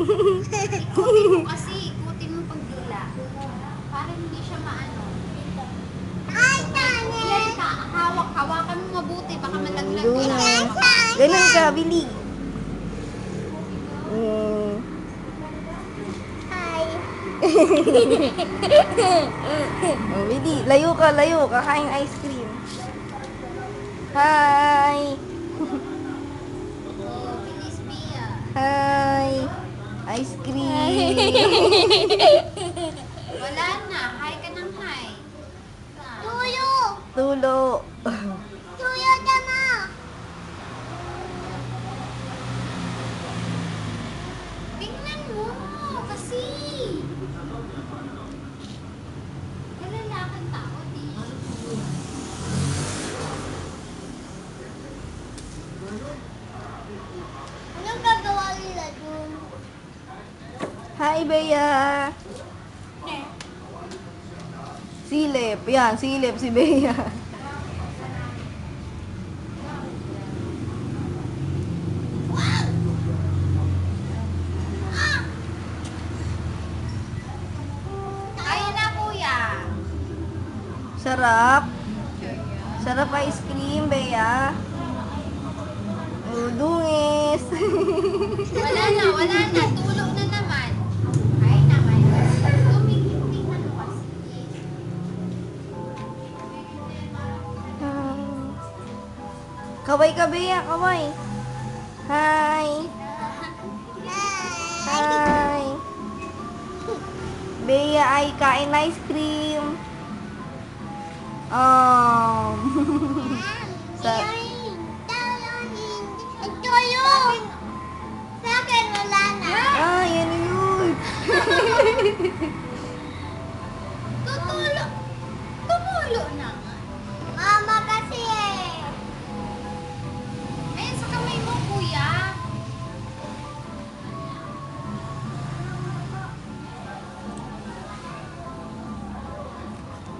Ikutin mo kasi, ikutin mo pag dila. Para hindi siya maano. Ay, tane. Yan ka, hawakan mo mabuti, baka malaglag ka Dungis. lang. Ganun ka, Bili. Ay. Oh, Bili, layo ka, layo. Kakain ice cream. Hi! Oh, bilis, Bia. Hi! Ice cream! Wala na, hi ka ng hi. Tuyo. Tulo! Tuyo tama. Tingnan mo, kasi. Malalakad tao, di. Anong gagawa nila dun? Hi, Bea! Silip. Yan, silip si Bea. Kaya na, kuya. Sarap. Sarap ice cream, Bea. Oh, dungis. Wala na, wala na. Tulog na naman. Ay naman. Tumingin na kasi. Kaway ka, Bea. Kaway. Hi! Hi! Bea ay kain ice cream. Sa Tuyo. Sa akin wala na. yan yun. Tutulo. Tumulo na nga. Mama kasi eh. Ayun sa kamay mo, kuya.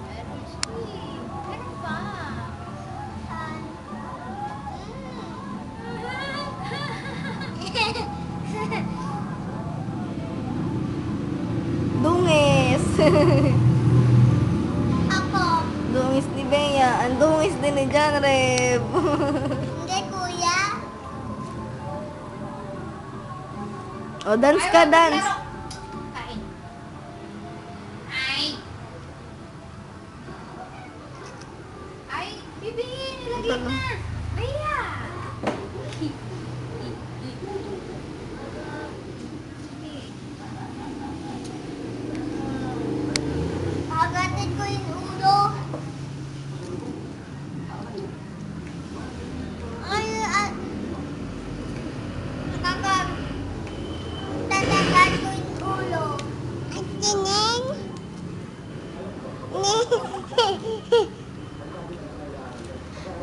Very sweet. Meron pa. Dungis. Ako. Dungis ni Bea. Ang dungis din ni John Rev. Hindi kuya. O, dance ka, dance. Kain. Ay. Ay, bibi, nilagay Ano? na. Bea. Agatin ko yung ulo. Ay, tatagal ko yung ulo. At tinin.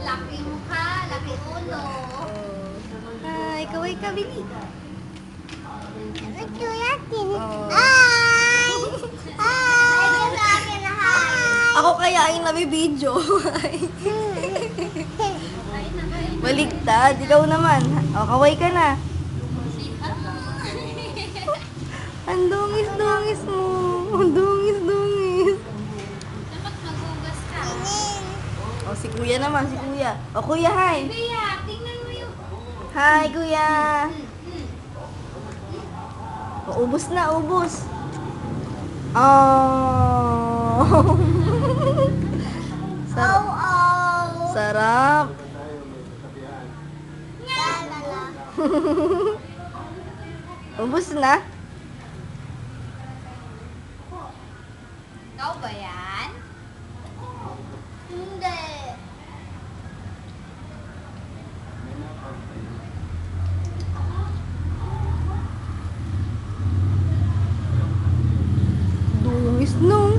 Laki mukha, laki ulo. Hi, kaway ka, Bili. Ito yan, tinin. Oh. Hi! Hi! Ay, sa akin na hi! Ako kaya ay nabibidyo. Kain na, kain. Baligtad. Ikaw naman. O, kaway ka na. Ang dungis-dungis mo. Ang dungis-dungis. Dapat magugas ka. O, si kuya naman, si kuya. O, kuya, hi. Bea, tingnan mo yung... Hi, kuya. O, ubos na, ubos. Oh. Sarap. Oh! Sarap. Lalala. Ubos na. Ikaw ba yan? Hindi. Dungis no.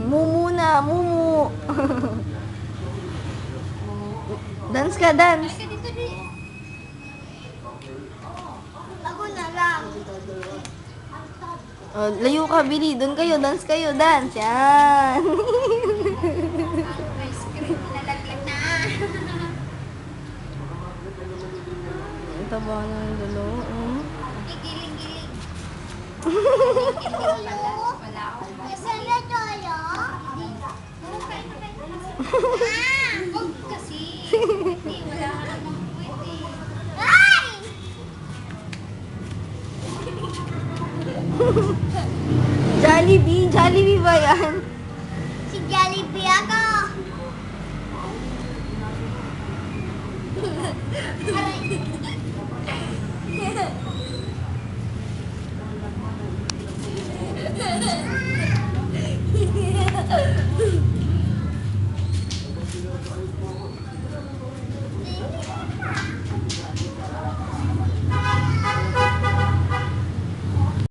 Mumu na, mumu. Dance ka, dance. Halika dito, di. Ako na lang. Oh, layo ka, Billy. Doon kayo, dance kayo, dance. Yan. Ang ice cream, nalaglag na. Ito ba na yung dulo? Wala akong Isa na tayo. Kain na kayo. Ah! Huwag kasi. Hindi, wala ka namang pwede. Ay! Jollibee? Jollibee ba yan? Si Jollibee ako. Aray.